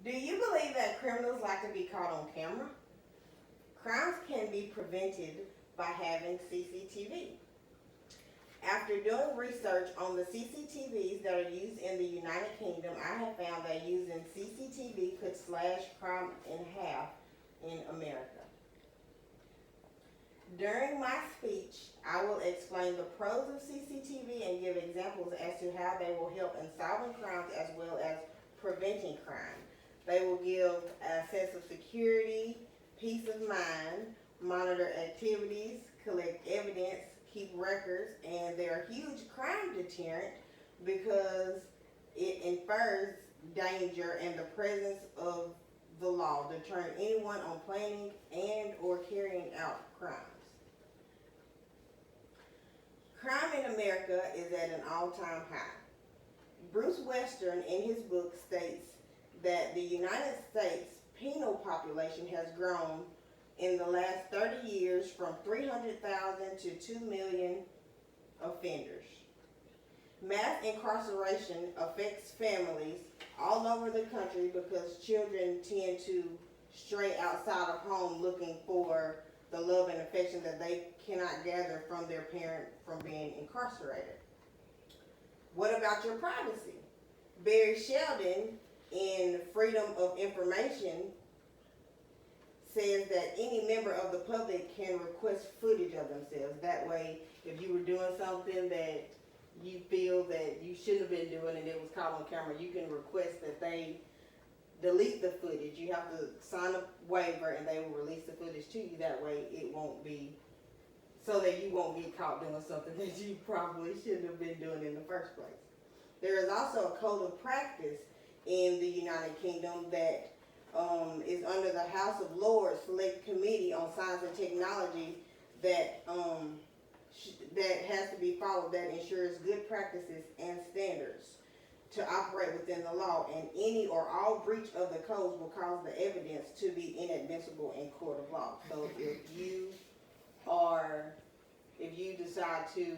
Do you believe that criminals like to be caught on camera? Crimes can be prevented by having CCTV. After doing research on the CCTVs that are used in the United Kingdom, I have found that using CCTV could slash crime in half in America. During my speech, I will explain the pros of CCTV and give examples as to how they will help in solving crimes as well as preventing crime. They will give a sense of security, peace of mind, monitor activities, collect evidence, keep records, and they're a huge crime deterrent because it infers danger and the presence of the law, deterring anyone on planning and or carrying out crimes. Crime in America is at an all-time high. Bruce Western, in his book, states that the United States penal population has grown in the last 30 years from 300,000 to 2 million offenders. Mass incarceration affects families all over the country because children tend to stray outside of home looking for the love and affection that they cannot gather from their parent from being incarcerated. What about your privacy? Barry Sheldon, in Freedom of Information, says that any member of the public can request footage of themselves. That way, if you were doing something that you feel that you shouldn't have been doing and it was caught on camera, you can request that they delete the footage. You have to sign a waiver and they will release the footage to you. That way it won't be, so that you won't get caught doing something that you probably shouldn't have been doing in the first place. There is also a code of practice in the United Kingdom that is under the House of Lords Select Committee on Science and Technology that that has to be followed, that ensures good practices and standards to operate within the law, and any or all breach of the codes will cause the evidence to be inadmissible in court of law. So if you decide to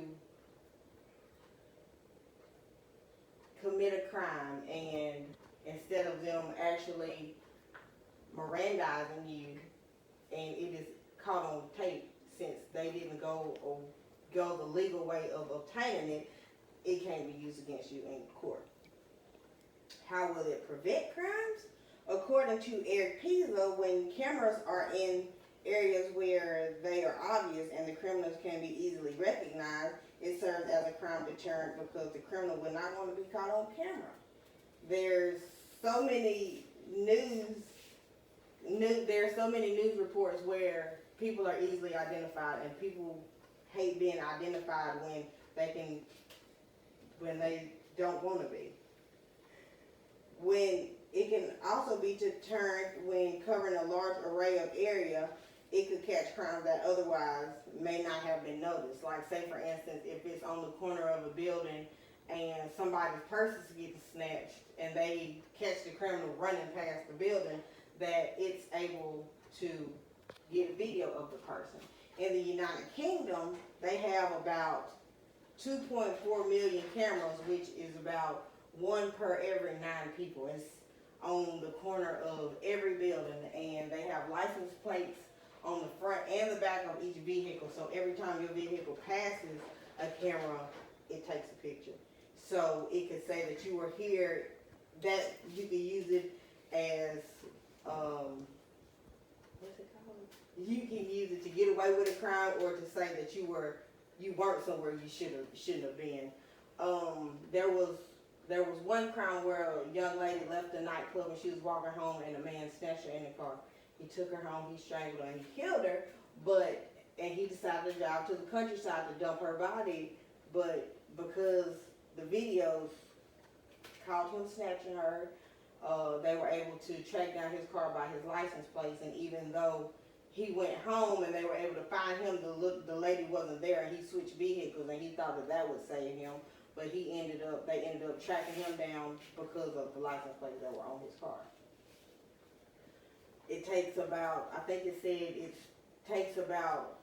commit a crime and instead of them actually Mirandizing you and it is caught on tape, since they didn't go the legal way of obtaining it, it can't be used against you in court. How will it prevent crimes? According to Eric Pizzo, when cameras are in areas where they are obvious and the criminals can be easily recognized, it serves as a crime deterrent because the criminal will not want to be caught on camera. There's so many news reports where people are easily identified, and people hate being identified when they don't want to be. When it can also be deterrent when covering a large array of area, it could catch crimes that otherwise may not have been noticed. Like, say for instance, if it's on the corner of a building and somebody's purses get snatched and they catch the criminal running past the building, that it's able to get a video of the person. In the United Kingdom, they have about 2.4 million cameras, which is about 1 per every 9 people. It's on the corner of every building, and they have license plates on the front and the back of each vehicle. So every time your vehicle passes a camera, it takes a picture. So it could say that you were here, that you could use it as, what's it called? You can use it to get away with a crime, or to say that you weren't somewhere you shouldn't have been. There was one crime where a young lady left the nightclub and she was walking home and a man snatched her in the car. He took her home, he strangled her, and he killed her, and he decided to drive to the countryside to dump her body, but because the videos caught him snatching her, they were able to track down his car by his license plates, and even though he went home and they were able to find him, the lady wasn't there, and he switched vehicles, and he thought that would save him, but they ended up tracking him down because of the license plates that were on his car. It takes about, I think it said it takes about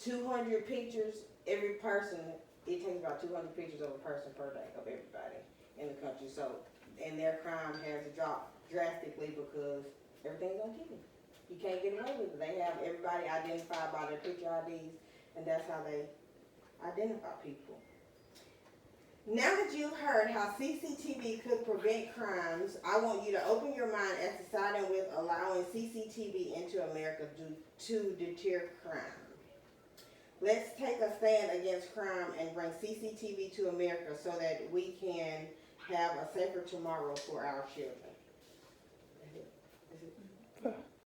200 pictures, every person, it takes about 200 pictures of a person per day, of everybody in the country. So and their crime has dropped drastically because everything's on TV. You can't get away with it. They have everybody identified by their picture IDs, and that's how they identify people. Now that you've heard how CCTV could prevent crimes, I want you to open your mind as to siding with allowing CCTV into America to deter crime. Let's take a stand against crime and bring CCTV to America so that we can have a safer tomorrow for our children.